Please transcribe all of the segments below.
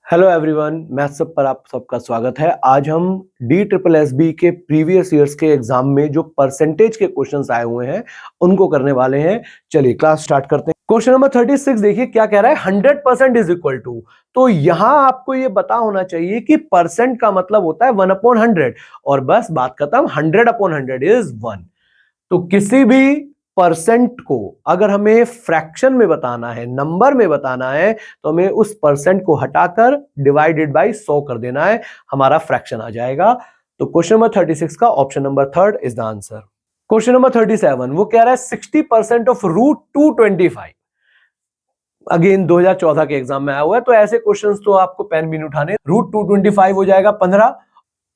Hello everyone, maths सब पर आप सबका स्वागत है। आज हम DSSB के प्रीवियस ईयर्स के एग्जाम में जो परसेंटेज के क्वेश्चंस आए हुए हैं उनको करने वाले हैं। चलिए क्लास स्टार्ट करते हैं। क्वेश्चन नंबर 36 देखिए क्या कह रहा है। 100% इज इक्वल टू, तो यहां आपको ये पता होना चाहिए कि परसेंट का मतलब होता है 1/100 और बस बात खत्म। 100/100 इज 1। तो किसी भी परसेंट को अगर हमें फ्रैक्शन में बताना है, नंबर में बताना है, तो हमें उस परसेंट को हटाकर डिवाइडेड बाय 100 कर देना है, हमारा फ्रैक्शन आ जाएगा। तो क्वेश्चन नंबर 36 का option number 3 is the answer. Question number 37 वो कह रहा है 60% ऑफ √225। अगेन 2014 के एग्जाम में आया हुआ है, तो ऐसे क्वेश्चंस तो आपको पेन भी नहीं उठाने। √225 हो जाएगा 15।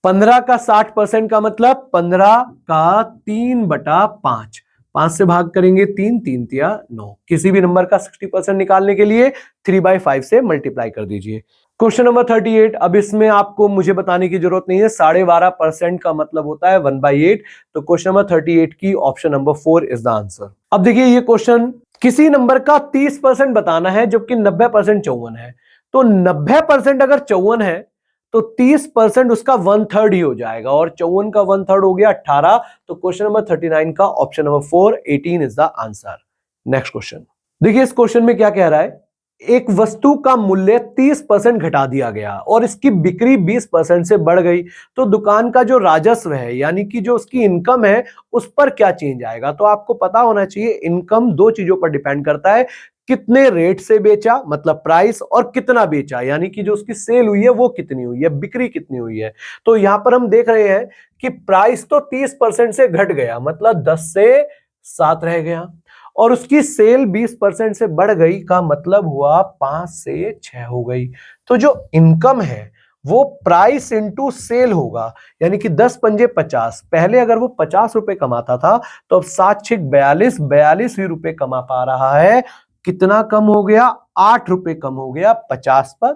15 का 60% का मतलब 15 का 3/5। 5 से भाग करेंगे 3, 3 तिया 9। किसी भी नंबर का 60% निकालने के लिए 3/5 से मल्टीप्लाई कर दीजिए। Question number 38। अब इसमें आपको मुझे बताने की जरूरत नहीं है, 12.5% का मतलब होता है 1/8। तो क्वेश्चन नंबर 38 की option number 4 is the answer. अब देखिए ये क्वेश्चन किसी नंबर का 30% बताना है जबकि 90% 54 है। तो 90% अगर 54 है तो 30% उसका 1/3 ही हो जाएगा और 54 का 1/3 हो गया 18। तो क्वेश्चन नंबर 39 का option number 4 18 is the answer. Next question देखिए, इस क्वेश्चन में क्या कह रहा है। एक वस्तु का मूल्य 30% घटा दिया गया और इसकी बिक्री 20% से बढ़ गई, तो दुकान का जो राजस्व है यानी कि जो उसकी इनकम है उस पर क्या चेंज आएगा। तो आपको पता होना चाहिए इनकम दो चीजों पर डिपेंड करता है, कितने रेट से बेचा मतलब प्राइस, और कितना बेचा यानी कि जो उसकी सेल हुई है वो कितनी हुई है, बिक्री कितनी हुई है। तो यहां पर हम देख रहे हैं कि प्राइस तो 30% से घट गया मतलब 10 से 7 रह गया, और उसकी सेल 20% से बढ़ गई का मतलब हुआ 5 से 6 हो गई। तो जो इनकम है वो प्राइस इंटू सेल होगा, यानी कि 10 पंजे 50। पहले अगर वो 50 रुपए कमाता था तो अब 7 6 42, 42 ही रुपए कमा पा रहा है। कितना कम हो गया? 8 रुपए कम हो गया 50 पर।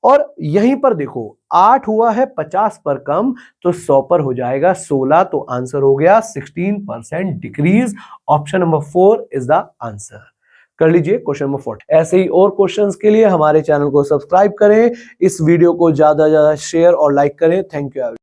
और यहीं पर देखो 8 हुआ है 50 पर कम, तो 100 पर हो जाएगा 16। तो आंसर हो गया 16% decrease. Option number 4 is the answer. कर लीजिए क्वेश्चन नंबर 4। ऐसे ही और क्वेश्चंस के लिए हमारे चैनल को सब्सक्राइब करें, इस वीडियो को ज्यादा से ज्यादा शेयर और लाइक करें। Thank you.